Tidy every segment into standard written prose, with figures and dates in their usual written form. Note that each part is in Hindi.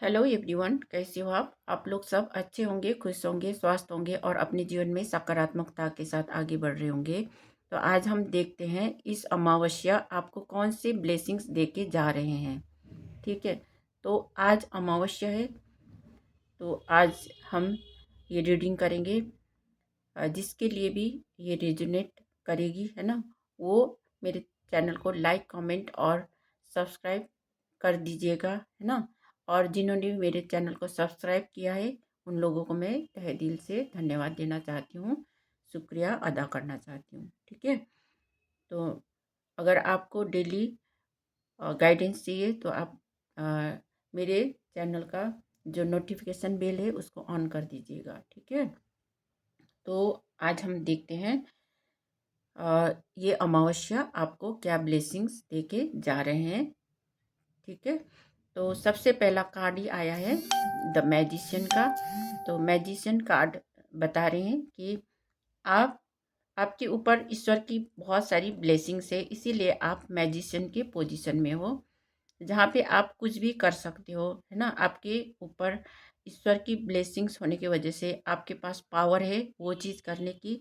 हेलो एवरीवन, कैसे हो आप लोग सब अच्छे होंगे, खुश होंगे, स्वस्थ होंगे और अपने जीवन में सकारात्मकता के साथ आगे बढ़ रहे होंगे। तो आज हम देखते हैं इस अमावस्या आपको कौन से ब्लेसिंग्स देके जा रहे हैं। ठीक है, तो आज अमावस्या है, तो आज हम ये रीडिंग करेंगे। जिसके लिए भी ये रेजोनेट करेगी, है ना, वो मेरे चैनल को लाइक, कमेंट और सब्सक्राइब कर दीजिएगा, है ना। और जिन्होंने भी मेरे चैनल को सब्सक्राइब किया है उन लोगों को मैं तहे दिल से धन्यवाद देना चाहती हूँ, शुक्रिया अदा करना चाहती हूँ। ठीक है, तो अगर आपको डेली गाइडेंस चाहिए तो आप अ, मेरे चैनल का जो नोटिफिकेशन बेल है उसको ऑन कर दीजिएगा। ठीक है, तो आज हम देखते हैं ये अमावस्या आपको क्या ब्लेसिंग्स देके जा रहे हैं। ठीक है, तो सबसे पहला कार्ड ही आया है द मैजिशियन का। तो मैजिशियन कार्ड बता रहे हैं कि आप आपके ऊपर ईश्वर की बहुत सारी ब्लेसिंग्स है, इसीलिए आप मैजिशियन के पोजीशन में हो, जहाँ पे आप कुछ भी कर सकते हो, है ना। आपके ऊपर ईश्वर की ब्लेसिंग्स होने की वजह से आपके पास पावर है वो चीज़ करने की।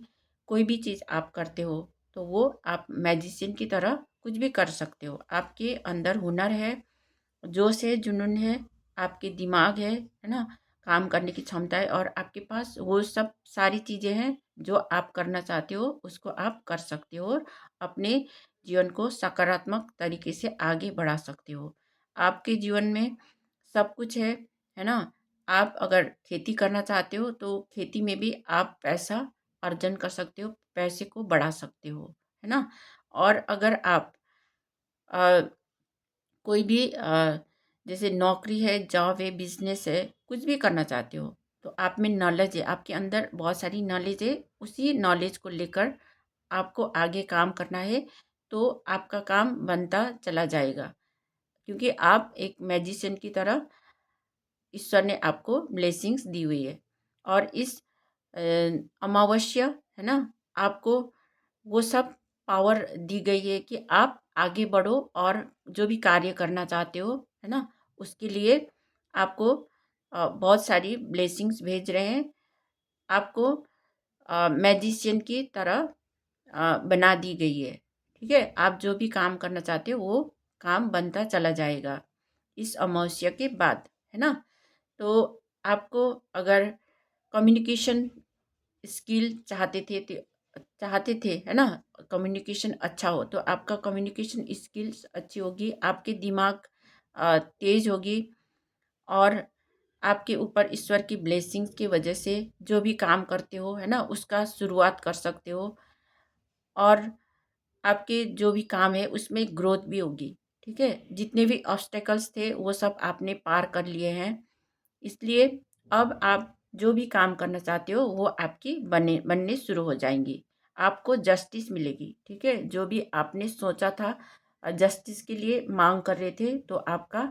कोई भी चीज़ आप करते हो तो वो आप मैजिशियन की तरह कुछ भी कर सकते हो। आपके अंदर हुनर है, जोश है, जुनून है, आपके दिमाग है ना, काम करने की क्षमता है, और आपके पास वो सब सारी चीज़ें हैं जो आप करना चाहते हो उसको आप कर सकते हो और अपने जीवन को सकारात्मक तरीके से आगे बढ़ा सकते हो। आपके जीवन में सब कुछ है ना। आप अगर खेती करना चाहते हो तो खेती में भी आप पैसा अर्जन कर सकते हो, पैसे को बढ़ा सकते हो, है ना। और अगर आप अ, कोई भी जैसे नौकरी है, जॉब है, बिजनेस है, कुछ भी करना चाहते हो तो आप में नॉलेज है, आपके अंदर बहुत सारी नॉलेज है, उसी नॉलेज को लेकर आपको आगे काम करना है, तो आपका काम बनता चला जाएगा, क्योंकि आप एक मैजिशियन की तरह ईश्वर ने आपको ब्लेसिंग्स दी हुई है। और इस अ, अमावस्या, है ना, आपको वो सब पावर दी गई है कि आप आगे बढ़ो और जो भी कार्य करना चाहते हो, है ना, उसके लिए आपको बहुत सारी ब्लेसिंग्स भेज रहे हैं। आपको मैजिशियन की तरह बना दी गई है। ठीक है, आप जो भी काम करना चाहते हो वो काम बनता चला जाएगा इस अमावस्या के बाद, है ना। तो आपको अगर कम्युनिकेशन स्किल चाहते थे, है ना, कम्युनिकेशन अच्छा हो तो आपका कम्युनिकेशन स्किल्स अच्छी होगी, आपके दिमाग तेज होगी, और आपके ऊपर ईश्वर की ब्लेसिंग्स की वजह से जो भी काम करते हो, है ना, उसका शुरुआत कर सकते हो, और आपके जो भी काम है उसमें ग्रोथ भी होगी। ठीक है, जितने भी ऑब्स्टेकल्स थे वो सब आपने पार कर लिए हैं, इसलिए अब आप जो भी काम करना चाहते हो वो आपकी बनने शुरू हो जाएंगी। आपको जस्टिस मिलेगी। ठीक है, जो भी आपने सोचा था जस्टिस के लिए मांग कर रहे थे, तो आपका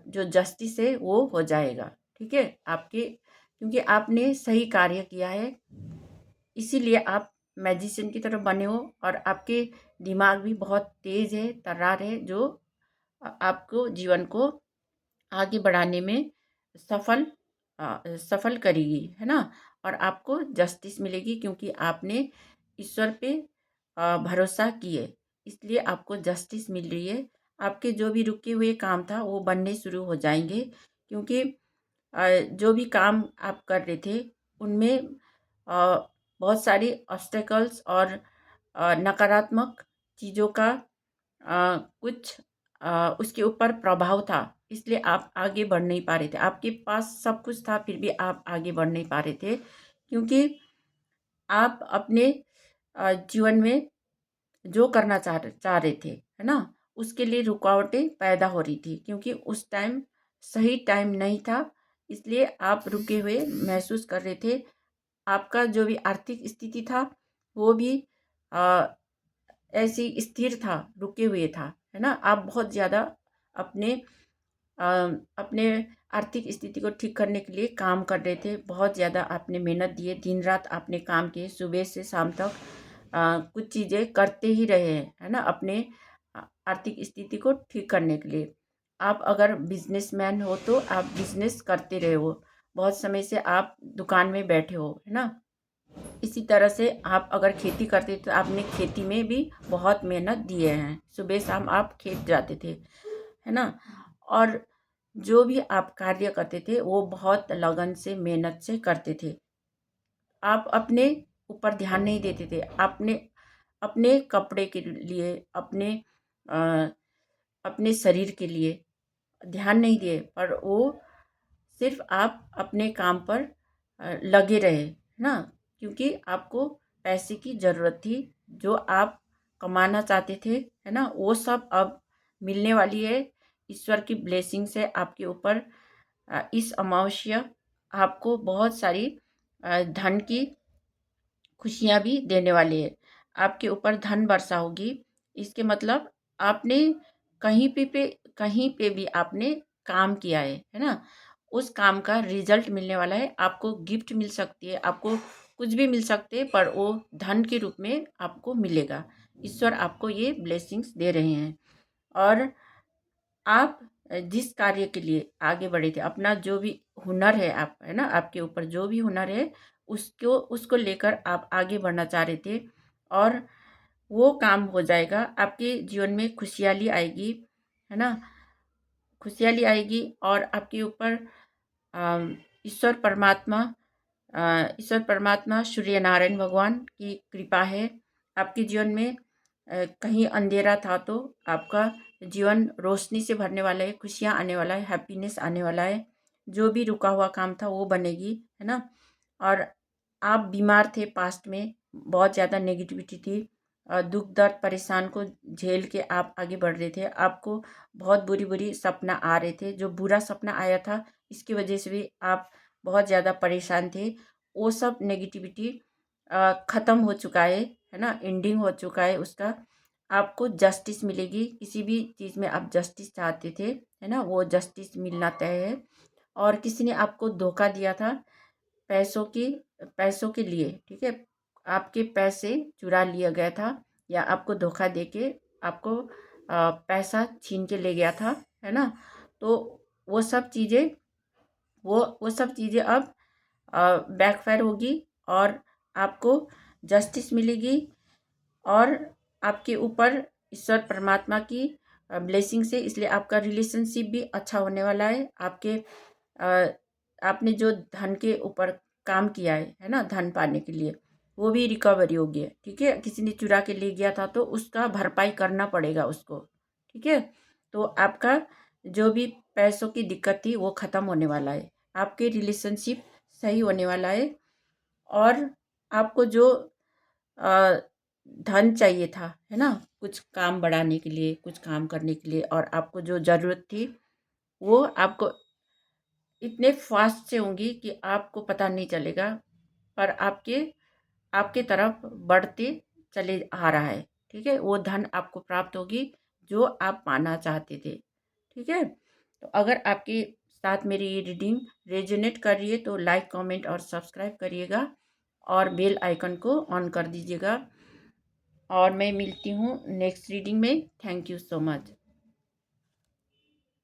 जो जस्टिस है वो हो जाएगा। ठीक है, आपके क्योंकि आपने सही कार्य किया है, इसीलिए आप मैजिशियन की तरफ बने हो, और आपके दिमाग भी बहुत तेज है, तर्रार है, जो आपको जीवन को आगे बढ़ाने में सफल सफल करेगी, है ना। और आपको जस्टिस मिलेगी क्योंकि आपने ईश्वर पे भरोसा किए, इसलिए आपको जस्टिस मिल रही है। आपके जो भी रुके हुए काम था वो बनने शुरू हो जाएंगे, क्योंकि जो भी काम आप कर रहे थे उनमें बहुत सारी ऑब्स्टेकल्स और नकारात्मक चीज़ों का कुछ उसके ऊपर प्रभाव था, इसलिए आप आगे बढ़ नहीं पा रहे थे। आपके पास सब कुछ था फिर भी आप आगे बढ़ नहीं पा रहे थे, क्योंकि आप अपने जीवन में जो करना चाह रहे थे, है ना, उसके लिए रुकावटें पैदा हो रही थी, क्योंकि उस टाइम सही टाइम नहीं था, इसलिए आप रुके हुए महसूस कर रहे थे। आपका जो भी आर्थिक स्थिति था वो भी अ, ऐसे ही स्थिर था, रुके हुए था, है ना। आप बहुत ज़्यादा अपने अ, अपने आर्थिक स्थिति को ठीक करने के लिए काम कर रहे थे, बहुत ज़्यादा आपने मेहनत दी है, दिन रात आपने काम किए, सुबह से शाम तक कुछ चीज़ें करते ही रहे हैं, है ना, अपने आर्थिक स्थिति को ठीक करने के लिए। आप अगर बिजनेसमैन हो तो आप बिजनेस करते रहे हो, बहुत समय से आप दुकान में बैठे हो, है ना। इसी तरह से आप अगर खेती करते तो आपने खेती में भी बहुत मेहनत दिए हैं, सुबह शाम आप खेत जाते थे, है ना। और जो भी आप कार्य करते थे वो बहुत लगन से मेहनत से करते थे। आप अपने ऊपर ध्यान नहीं देते थे, आपने अपने कपड़े के लिए, अ, अपने शरीर के लिए ध्यान नहीं दिए, पर वो सिर्फ आप अपने काम पर लगे रहे ना, क्योंकि आपको पैसे की ज़रूरत थी। जो आप कमाना चाहते थे, है ना, वो सब अब मिलने वाली है। ईश्वर की ब्लेसिंग से आपके ऊपर इस अमावस्या आपको बहुत सारी धन की खुशियाँ भी देने वाली है। आपके ऊपर धन वर्षा होगी। इसके मतलब आपने कहीं पे भी आपने काम किया है ना? उस काम का रिज़ल्ट मिलने वाला है। आपको गिफ्ट मिल सकती है, आपको कुछ भी मिल सकते हैं, पर वो धन के रूप में आपको मिलेगा। ईश्वर आपको ये ब्लेसिंग्स दे रहे हैं। और आप जिस कार्य के लिए आगे बढ़े थे, अपना जो भी हुनर है, आप है ना, आपके ऊपर जो भी हुनर है, उसको उसको लेकर आप आगे बढ़ना चाह रहे थे, और वो काम हो जाएगा। आपके जीवन में खुशहाली आएगी, है ना, खुशहाली आएगी। और आपके ऊपर अम, ईश्वर परमात्मा ईश्वर परमात्मा सूर्य नारायण भगवान की कृपा है आपके जीवन में। कहीं अंधेरा था तो आपका जीवन रोशनी से भरने वाला है, खुशियाँ आने वाला है, हैप्पीनेस आने वाला है। जो भी रुका हुआ काम था वो बनेगी, है ना। और आप बीमार थे पास्ट में, बहुत ज़्यादा नेगेटिविटी थी, दुख दर्द परेशान को झेल के आप आगे बढ़ रहे थे। आपको बहुत बुरी बुरी सपना आ रहे थे, जो बुरा सपना आया था इसकी वजह से भी आप बहुत ज़्यादा परेशान थे। वो सब नेगेटिविटी ख़त्म हो चुका है ना, एंडिंग हो चुका है उसका। आपको जस्टिस मिलेगी, किसी भी चीज़ में आप जस्टिस चाहते थे, है ना, वो जस्टिस मिलना तय है। और किसी ने आपको धोखा दिया था पैसों की पैसों के लिए, ठीक है, आपके पैसे चुरा लिया गया था, या आपको धोखा देके आपको पैसा छीन के ले गया था, है ना। तो वो सब चीज़ें वो सब चीज़ें अब बैकफायर होगी, और आपको जस्टिस मिलेगी। और आपके ऊपर ईश्वर परमात्मा की ब्लेसिंग से, इसलिए आपका रिलेशनशिप भी अच्छा होने वाला है। अ, आपने जो धन के ऊपर काम किया है ना, धन पाने के लिए, वो भी रिकवरी होगी, ठीक है। किसी ने चुरा के ले गया था तो उसका भरपाई करना पड़ेगा उसको, ठीक है। तो आपका जो भी पैसों की दिक्कत थी वो ख़त्म होने वाला है, आपके रिलेशनशिप सही होने वाला है। और आपको जो अ, धन चाहिए था, है ना, कुछ काम बढ़ाने के लिए, कुछ काम करने के लिए, और आपको जो ज़रूरत थी वो आपको इतने फास्ट से होंगी कि आपको पता नहीं चलेगा, पर आपके आपके तरफ बढ़ते चले आ रहा है, ठीक है। वो धन आपको प्राप्त होगी जो आप पाना चाहते थे, ठीक है। तो अगर आपके साथ मेरी ये रीडिंग रेजोनेट कर रही है तो लाइक कमेंट और सब्सक्राइब करिएगा, और बेल आइकन को ऑन कर दीजिएगा। और मैं मिलती हूँ नेक्स्ट रीडिंग में। Thank you so much.